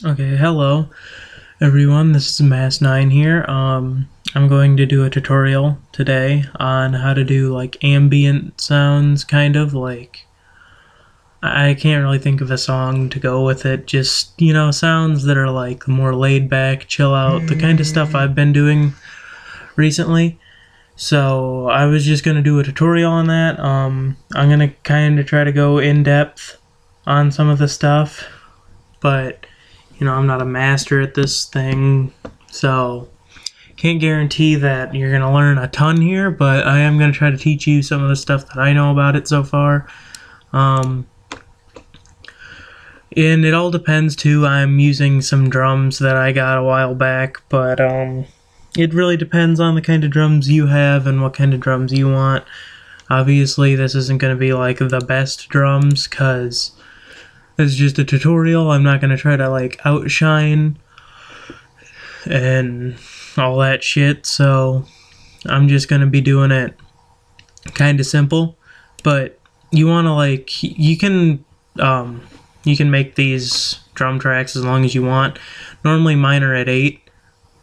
Okay, hello everyone, this is Mass9 here. I'm going to do a tutorial today on how to do like ambient sounds, kind of like, I can't really think of a song to go with it, just, sounds that are like more laid back, chill out, the kind of stuff I've been doing recently. So I was just going to do a tutorial on that. I'm going to kind of try to go in depth on some of the stuff, but I'm not a master at this thing, so can't guarantee that you're going to learn a ton here, but I am going to try to teach you some of the stuff that I know about it so far. And it all depends too. I'm using some drums that I got a while back, but it really depends on the kind of drums you have and what kind of drums you want. Obviously, this isn't going to be like the best drums, because it's just a tutorial. I'm not going to try to like outshine and all that shit, so I'm just going to be doing it kind of simple. But you want to like, you can make these drum tracks as long as you want. Normally mine are at 8,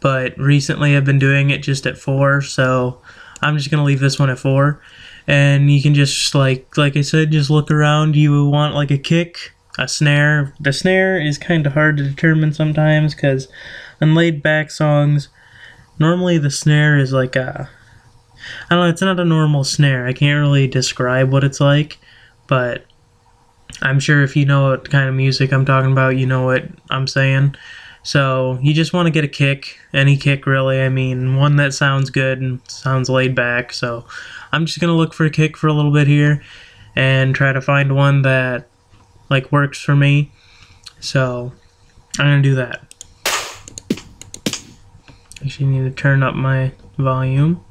but recently I've been doing it just at 4, so I'm just going to leave this one at 4. And you can just like I said, just look around. You want like a kick, a snare. The snare is kind of hard to determine sometimes, because on laid back songs, normally the snare is like I don't know, it's not a normal snare. I can't really describe what it's like, but I'm sure if you know what kind of music I'm talking about, you know what I'm saying. So you just want to get a kick, any kick really. I mean, one that sounds good and sounds laid back. So I'm just going to look for a kick for a little bit here and try to find one that like works for me. So I'm going to do that. Actually need to turn up my volume.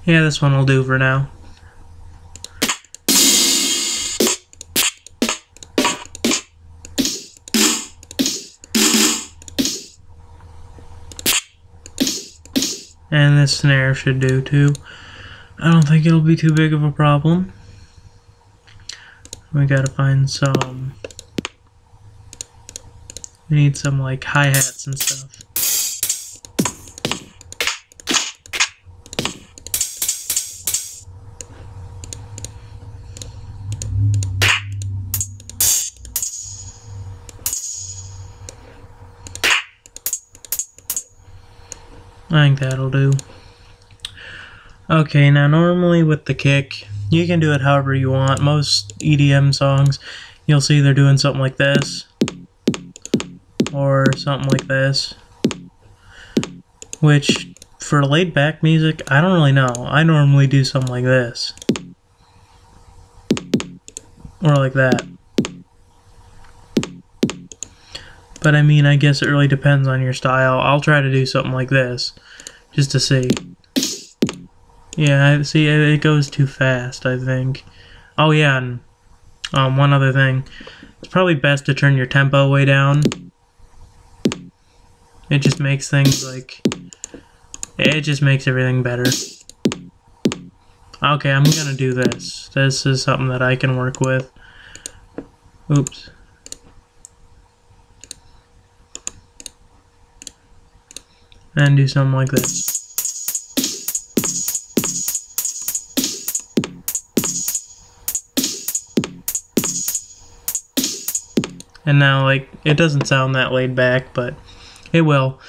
Yeah, this one will do for now. And this snare should do too. I don't think it'll be too big of a problem. We gotta find some... We need some like hi-hats and stuff. I think that'll do. Okay, now normally with the kick, you can do it however you want. Most EDM songs, you'll see they're doing something like this, or something like this, which for laid back music, I don't really know. I normally do something like this, or like that. But I mean, I guess it really depends on your style. I'll try to do something like this, just to see. Yeah, see, it goes too fast, I think. Oh yeah, and one other thing. It's probably best to turn your tempo way down. It just makes things like... It just makes everything better. Okay, I'm gonna do this. This is something that I can work with. Oops. And do something like this. And now, like, it doesn't sound that laid back, but it will.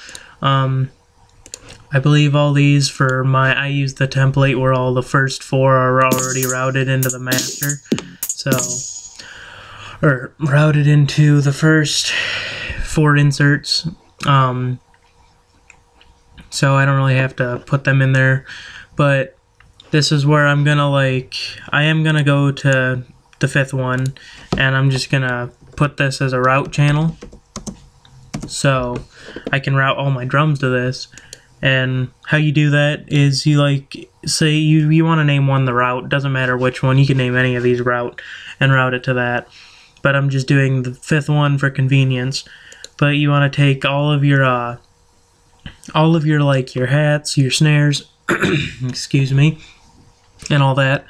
I believe all these I use the template where all the first 4 are already routed into the master. So, or routed into the first 4 inserts. So I don't really have to put them in there, but this is where I'm gonna I am gonna go to the 5th one, and I'm just gonna put this as a route channel, so I can route all my drums to this. And how you do that is you like say you want to name one the route. Doesn't matter which one, you can name any of these route and route it to that. But I'm just doing the 5th one for convenience. But you want to take all of your like your hats, your snares, excuse me, and all that,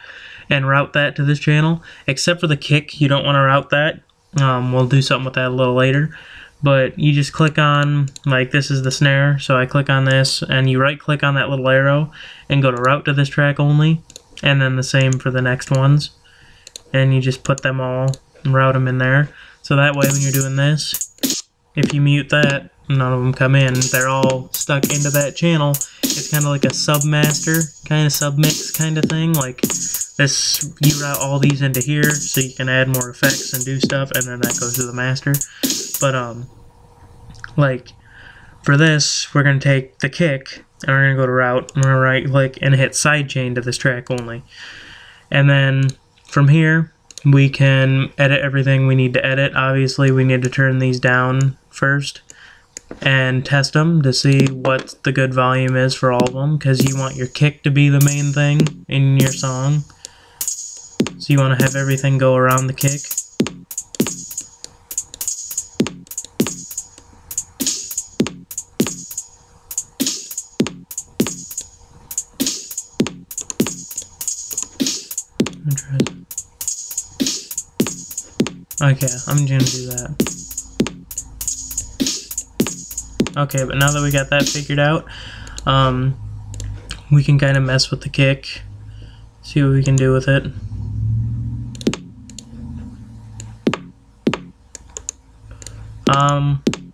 and route that to this channel. Except for the kick, you don't want to route that. We'll do something with that a little later. But you just click on, like this is the snare, so I click on this, and you right click on that little arrow and go to route to this track only, and then the same for the next ones. And you just put them all and route them in there. So that way when you're doing this, if you mute that, none of them come in. They're all stuck into that channel. It's kind of like a submaster, kind of submix kind of thing. Like this, you route all these into here so you can add more effects and do stuff, and then that goes to the master. But like for this, we're gonna take the kick and we're gonna go to route and we're gonna right click and hit sidechain to this track only. And then from here we can edit everything we need to edit. Obviously we need to turn these down first and test them to see what the good volume is for all of them, because you want your kick to be the main thing in your song. So you want to have everything go around the kick. Okay, I'm gonna do that. Okay, but now that we got that figured out, we can kind of mess with the kick, see what we can do with it.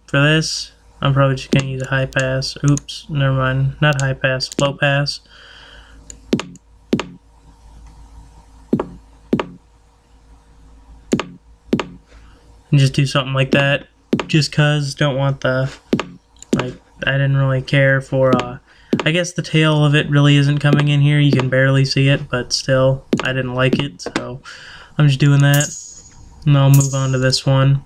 For this, I'm probably just gonna use a high pass. Oops, never mind. Not high pass, low pass. And just do something like that. Just cause, don't want the, like, I didn't really care for, I guess the tail of it really isn't coming in here. You can barely see it, but still, I didn't like it, so I'm just doing that. And I'll move on to this one.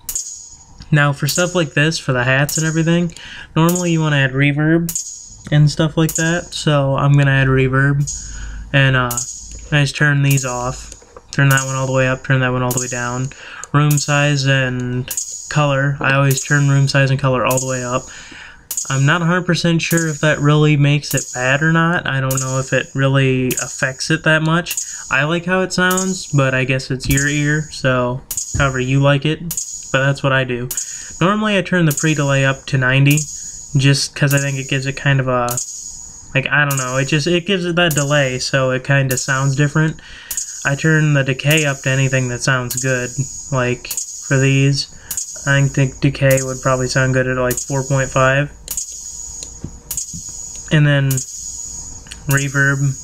Now, for stuff like this, for the hats and everything, normally you want to add reverb and stuff like that, so I'm going to add reverb. And I just turn these off. Turn that one all the way up, turn that one all the way down. Room size and color, I always turn room size and color all the way up. I'm not 100% sure if that really makes it bad or not. I don't know if it really affects it that much. I like how it sounds, but I guess it's your ear, so however you like it. But that's what I do. Normally I turn the pre-delay up to 90, just because I think it gives it kind of a, like, I don't know, it gives it that delay, so it kind of sounds different. I turn the decay up to anything that sounds good. Like, for these, I think the decay would probably sound good at like 4.5. And then reverb,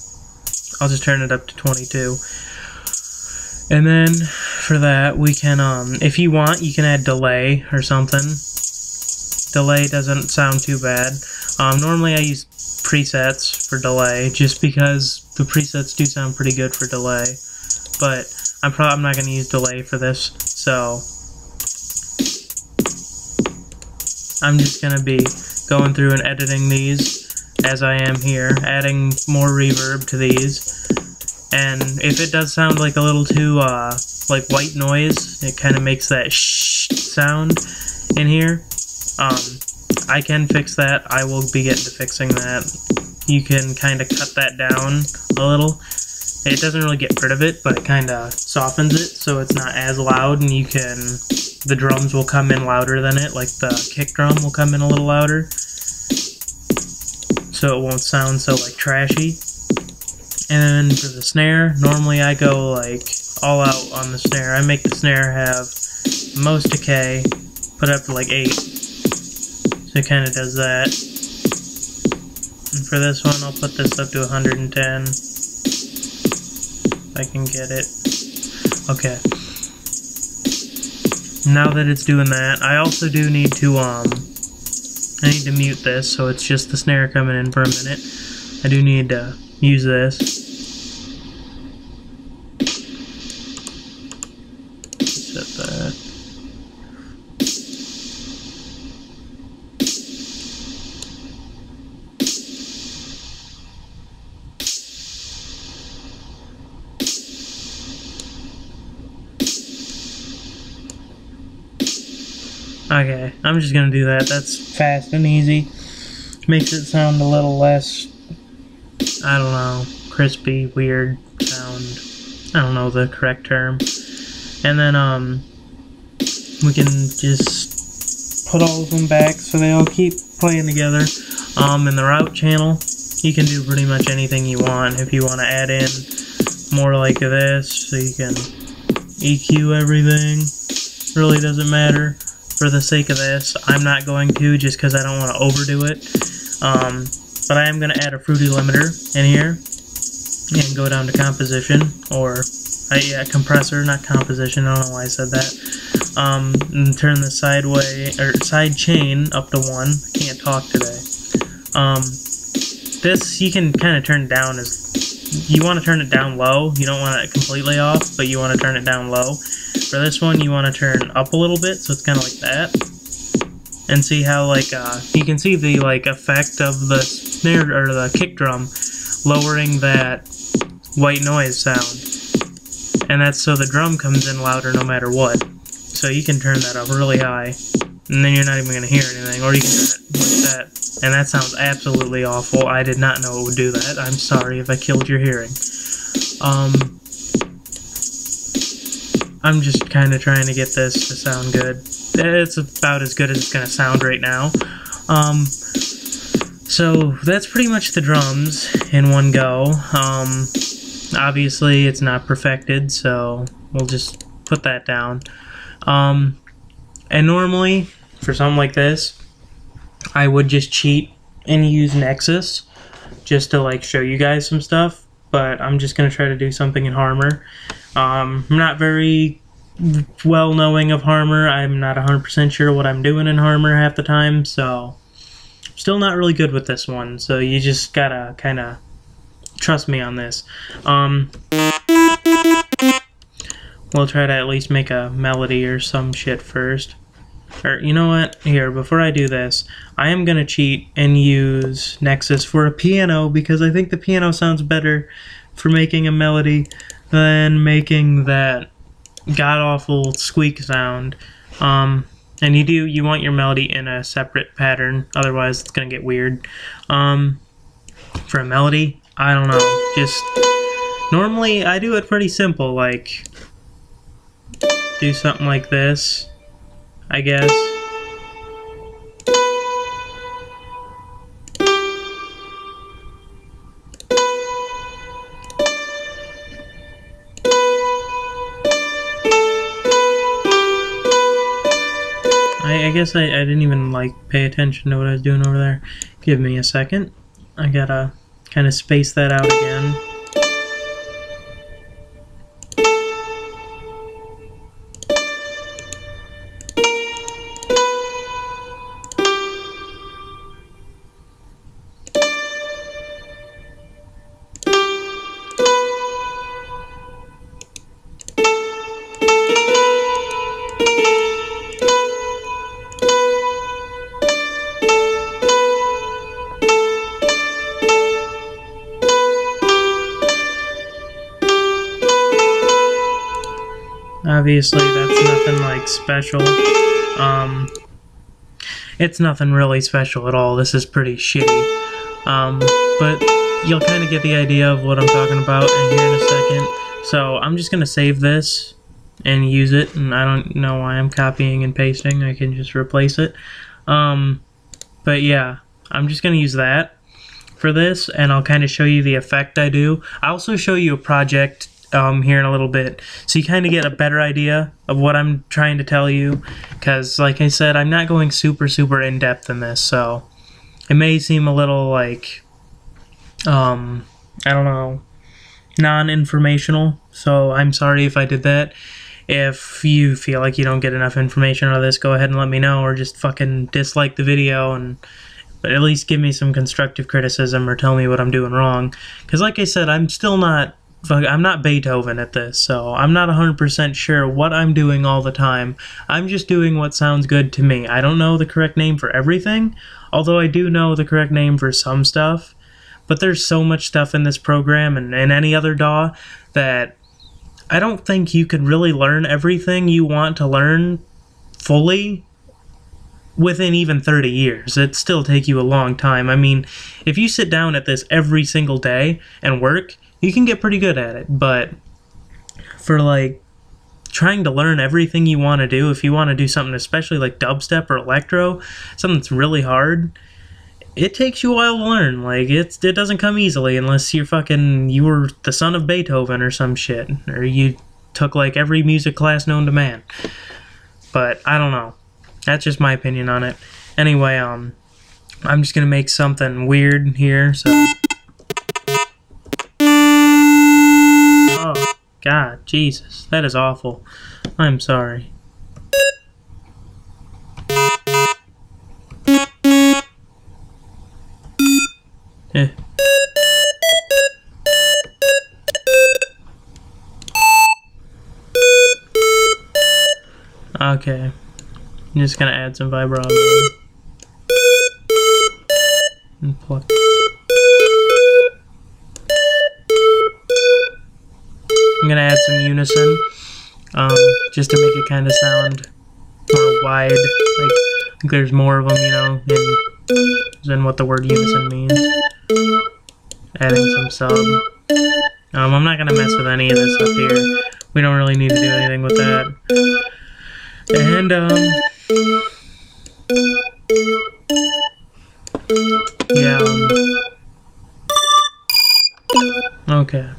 I'll just turn it up to 22. And then for that, we can, if you want, you can add delay or something. Delay doesn't sound too bad. Normally I use presets for delay, just because the presets do sound pretty good for delay. But I'm not going to use delay for this, so I'm just going to be going through and editing these as I am here, adding more reverb to these. And if it does sound like a little too, like white noise, it kind of makes that shh sound in here, I can fix that. I will be getting to fixing that. You can kind of cut that down a little. It doesn't really get rid of it, but it kind of softens it so it's not as loud, and the drums will come in louder than it, like the kick drum will come in a little louder, so it won't sound so like trashy. And for the snare, normally I go like all out on the snare. I make the snare have most decay, put it up to like 8, so it kind of does that. And for this one, I'll put this up to 110. If I can get it. Okay. Now that it's doing that, I also do need to, I need to mute this, so it's just the snare coming in for a minute. I do need to use this. Set that. Okay, I'm just gonna do that. That's fast and easy. Makes it sound a little less, I don't know, crispy, weird sound. I don't know the correct term. And then we can just put all of them back so they all keep playing together. In the route channel, you can do pretty much anything you want. If you want to add in more like this, so you can EQ everything, really doesn't matter. For the sake of this, I'm not going to, just because I don't want to overdo it. But I am going to add a fruity limiter in here and go down to composition, or yeah, compressor, not composition. I don't know why I said that. And turn the side chain up to 1. I can't talk today. This you can kind of turn it down as you want to turn it down low. You don't want it completely off, but you want to turn it down low. For this one, you want to turn up a little bit, so it's kind of like that. And see how, like, you can see the, like, effect of the snare, or the kick drum, lowering that white noise sound. And that's so the drum comes in louder no matter what. So you can turn that up really high, and then you're not even going to hear anything. Or you can turn it like that, and that sounds absolutely awful. I did not know it would do that. I'm sorry if I killed your hearing. I'm just kind of trying to get this to sound good. It's about as good as it's going to sound right now. So that's pretty much the drums in one go. Obviously it's not perfected, so we'll just put that down. And normally, for something like this, I would just cheat and use Nexus just to, like, show you guys some stuff, but I'm just going to try to do something in Harmor. I'm not very well knowing of Harmor. I'm not 100% sure what I'm doing in Harmor half the time, so still not really good with this one, so you just gotta kind of trust me on this. We'll try to at least make a melody or some shit first. Or, you know what? Here, before I do this, I am gonna cheat and use Nexus for a piano, because I think the piano sounds better for making a melody than making that god-awful squeak sound. And you want your melody in a separate pattern, otherwise it's gonna get weird. For a melody, I don't know, just normally I do it pretty simple, like do something like this, I guess. I guess I didn't even, like, pay attention to what I was doing over there. Give me a second. I gotta kind of space that out again. Obviously, that's nothing, like, special. It's nothing really special at all. This is pretty shitty. But you'll kind of get the idea of what I'm talking about in here in a second. So I'm just going to save this and use it, and I don't know why I'm copying and pasting. I can just replace it. But yeah, I'm just going to use that for this, and I'll kind of show you the effect I do. I'll also show you a project here in a little bit, so you kind of get a better idea of what I'm trying to tell you, because like I said, I'm not going super in-depth in this, so it may seem a little, like, I don't know, non-informational, so I'm sorry if I did that. If you feel like you don't get enough information out of this, go ahead and let me know, or just fucking dislike the video, but at least give me some constructive criticism or tell me what I'm doing wrong, because like I said, I'm not Beethoven at this, so I'm not 100% sure what I'm doing all the time. I'm just doing what sounds good to me. I don't know the correct name for everything, although I do know the correct name for some stuff. But there's so much stuff in this program and any other DAW that I don't think you could really learn everything you want to learn fully within even 30 years. It'd still take you a long time. I mean, if you sit down at this every single day and work, you can get pretty good at it. But for like trying to learn everything you want to do, if you want to do something especially like dubstep or electro, something that's really hard, it takes you a while to learn. Like, it doesn't come easily unless you were the son of Beethoven or some shit, or you took like every music class known to man. But I don't know. That's just my opinion on it. Anyway, I'm just gonna make something weird here. So, oh God, Jesus, that is awful. I'm sorry. Eh. Okay, I'm just gonna add some vibrato and pluck. I'm gonna add some unison, just to make it kind of sound more wide, like there's more of them, you know, than what the word unison means. Adding some sub. I'm not gonna mess with any of this up here. We don't really need to do anything with that. And, yeah, okay.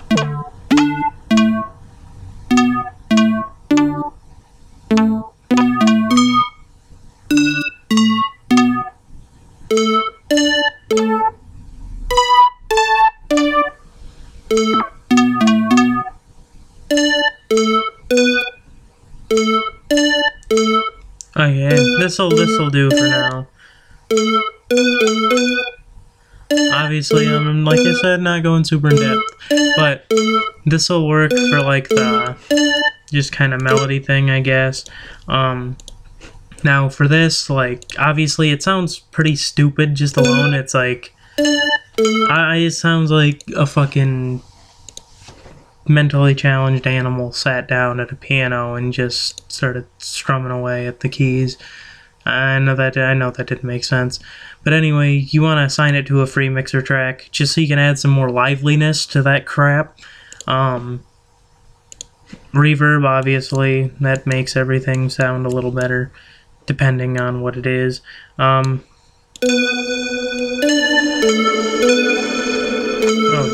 Okay, this'll do for now. Obviously, I'm, like I said, not going super in depth, but this'll work for like the just kind of melody thing, I guess. Now for this, like, obviously it sounds pretty stupid just alone. It's like, it sounds like a fucking mentally challenged animal sat down at a piano and just started strumming away at the keys. I know that didn't make sense. But anyway, you want to assign it to a free mixer track just so you can add some more liveliness to that crap. Reverb, obviously, that makes everything sound a little better, depending on what it is. Oh,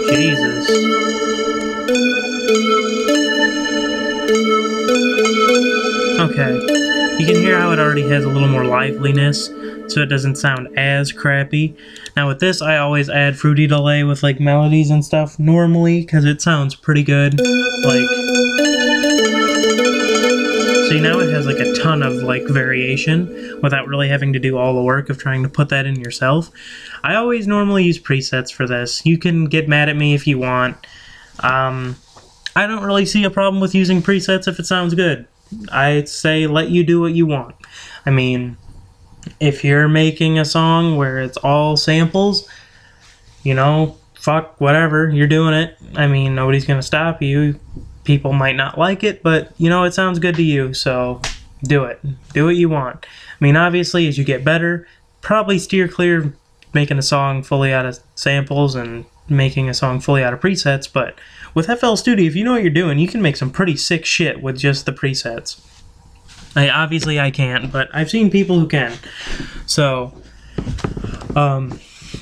Jesus. Okay, you can hear how it already has a little more liveliness, so it doesn't sound as crappy. Now with this, I always add fruity delay with like melodies and stuff normally, because it sounds pretty good. Like, see, now it has like a ton of like variation without really having to do all the work of trying to put that in yourself. I always normally use presets for this. You can get mad at me if you want. I don't really see a problem with using presets if it sounds good. I'd say let you do what you want. I mean, if you're making a song where it's all samples, you know, fuck, whatever, you're doing it. I mean, nobody's gonna stop you. People might not like it, but, you know, it sounds good to you, so do it. Do what you want. I mean, obviously, as you get better, probably steer clear of making a song fully out of samples and making a song fully out of presets, but with FL Studio, if you know what you're doing, you can make some pretty sick shit with just the presets. Obviously I can't, but I've seen people who can. So,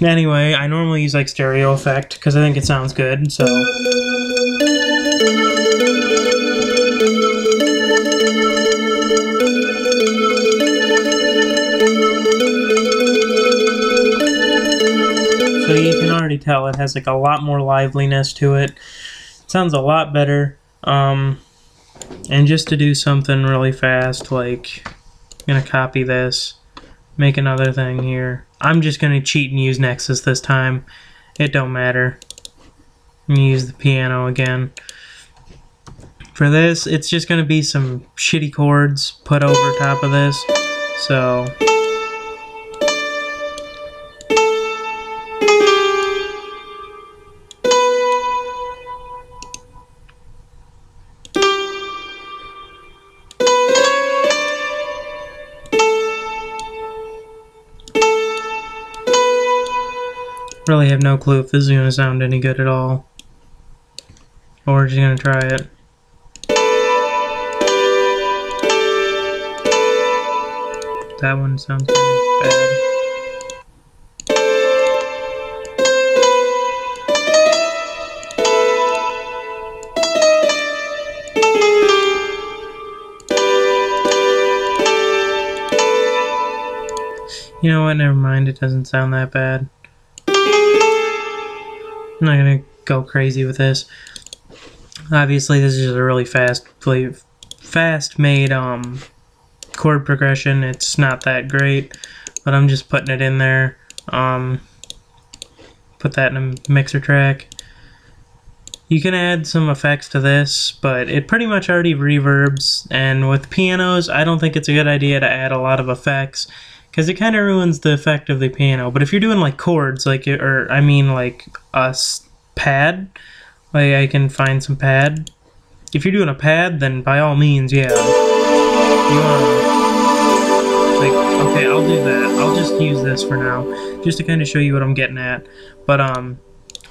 anyway, I normally use like stereo effect because I think it sounds good, so. So you can already tell it has like a lot more liveliness to it. It sounds a lot better. And just to do something really fast, like, I'm gonna copy this, make another thing here. I'm just gonna cheat and use Nexus this time. It don't matter. I'm gonna use the piano again. For this, it's just gonna be some shitty chords put over top of this. So. Really have no clue if this is going to sound any good at all. But we're just going to try it. That one sounds kind of bad. You know what, never mind, it doesn't sound that bad. I'm not gonna go crazy with this. Obviously, this is a really fast-made chord progression. It's not that great, but I'm just putting it in there. Put that in a mixer track. You can add some effects to this, but it pretty much already reverbs, and with pianos, I don't think it's a good idea to add a lot of effects, because it kind of ruins the effect of the piano. But if you're doing like chords, like like a pad, like I can find some pad. If you're doing a pad, then by all means, yeah. Okay, I'll do that. I'll just use this for now, just to kind of show you what I'm getting at. But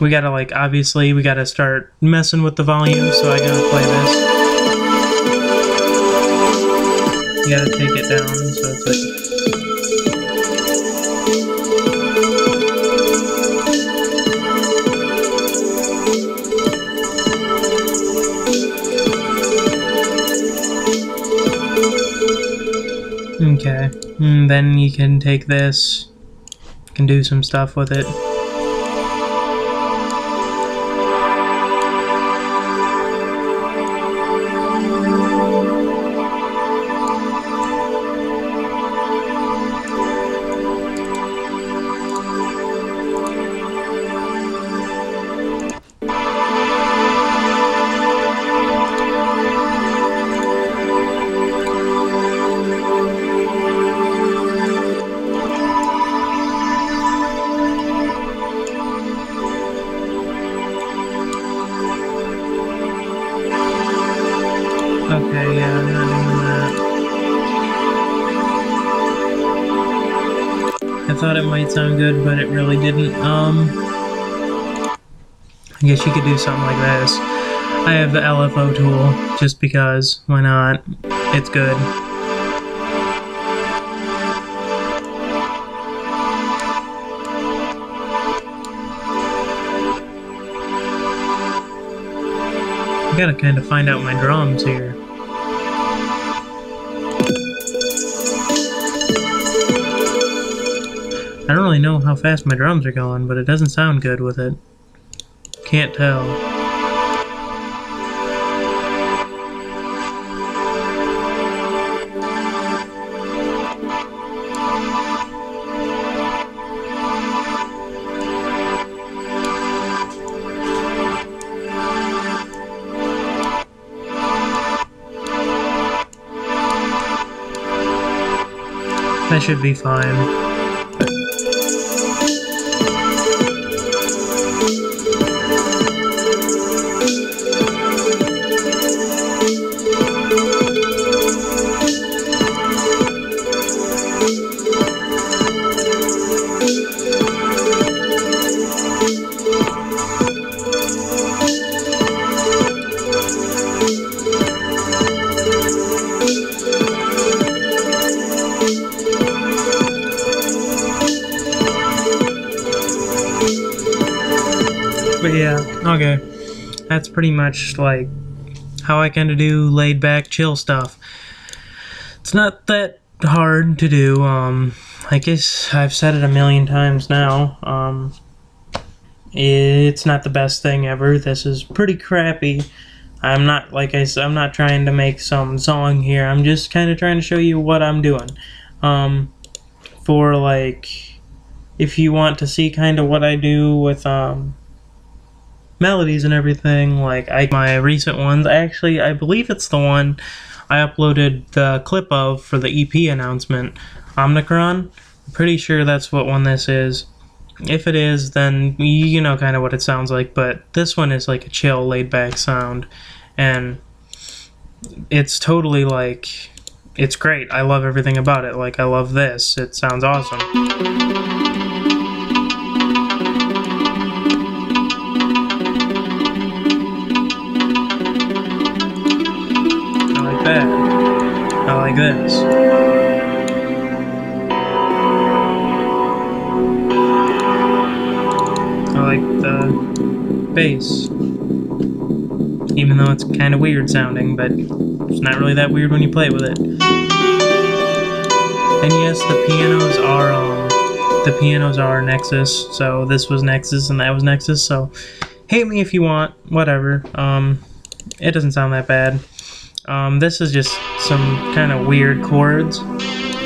we gotta obviously we gotta start messing with the volume, so I gotta play this. You gotta take it down, so it's like. Okay, and then you can take this, you can do some stuff with it. Okay, yeah, I'm not doing that. I thought it might sound good, but it really didn't. I guess you could do something like this. I have the LFO tool, just because, why not? It's good. I gotta kind of find out my drums here. I don't really know how fast my drums are going, but it doesn't sound good with it. Can't tell. That should be fine. But yeah, okay. That's pretty much like how I kind of do laid back chill stuff. It's not that hard to do. I guess I've said it a million times now. It's not the best thing ever. This is pretty crappy. I'm not, like I said, I'm not trying to make some song here. I'm just kind of trying to show you what I'm doing. For like, if you want to see kind of what I do with melodies and everything, like my recent ones, actually I believe it's the one I uploaded the clip of for the EP announcement, Omnicron. I'm pretty sure that's what one this is. If it is, then you know kind of what it sounds like, but this one is like a chill, laid-back sound, and it's totally like, it's great. I love everything about it. Like, I love this. It sounds awesome. bass. Even though it's kind of weird sounding, but it's not really that weird when you play with it. And yes, the pianos are Nexus, so this was Nexus and that was Nexus, so hate me if you want, whatever. It doesn't sound that bad. This is just some kind of weird chords,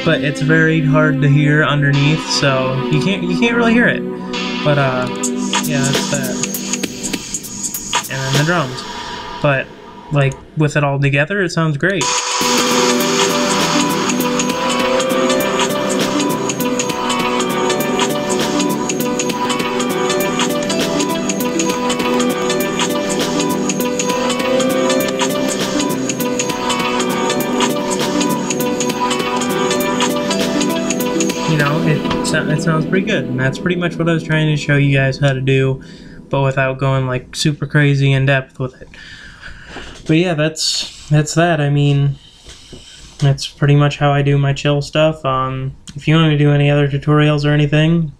but it's very hard to hear underneath, so you can't really hear it. But yeah, that's that. And then the drums. But like with it all together, it sounds great. You know, it sounds pretty good, and that's pretty much what I was trying to show you guys how to do, but without going like super crazy in depth with it. But yeah, that's that. I mean, that's pretty much how I do my chill stuff. If you want to do any other tutorials or anything,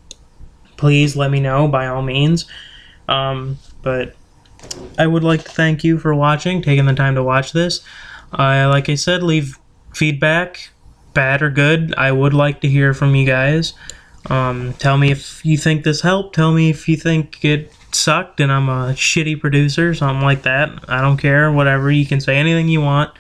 please let me know by all means. But I would like to thank you for watching, taking the time to watch this. Like I said, leave feedback, bad or good. I would like to hear from you guys. Tell me if you think this helped. Tell me if you think it sucked and I'm a shitty producer, something like that. I don't care, whatever. You can say anything you want.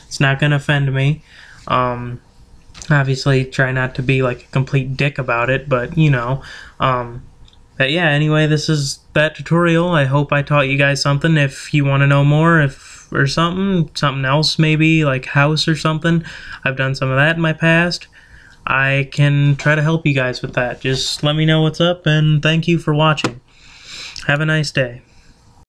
It's not gonna offend me. Obviously try not to be like a complete dick about it, but you know. But yeah, anyway, this is that tutorial. I hope I taught you guys something. If you want to know more, or something else, maybe like house or something, I've done some of that in my past. I can try to help you guys with that. Just let me know what's up, and thank you for watching. Have a nice day.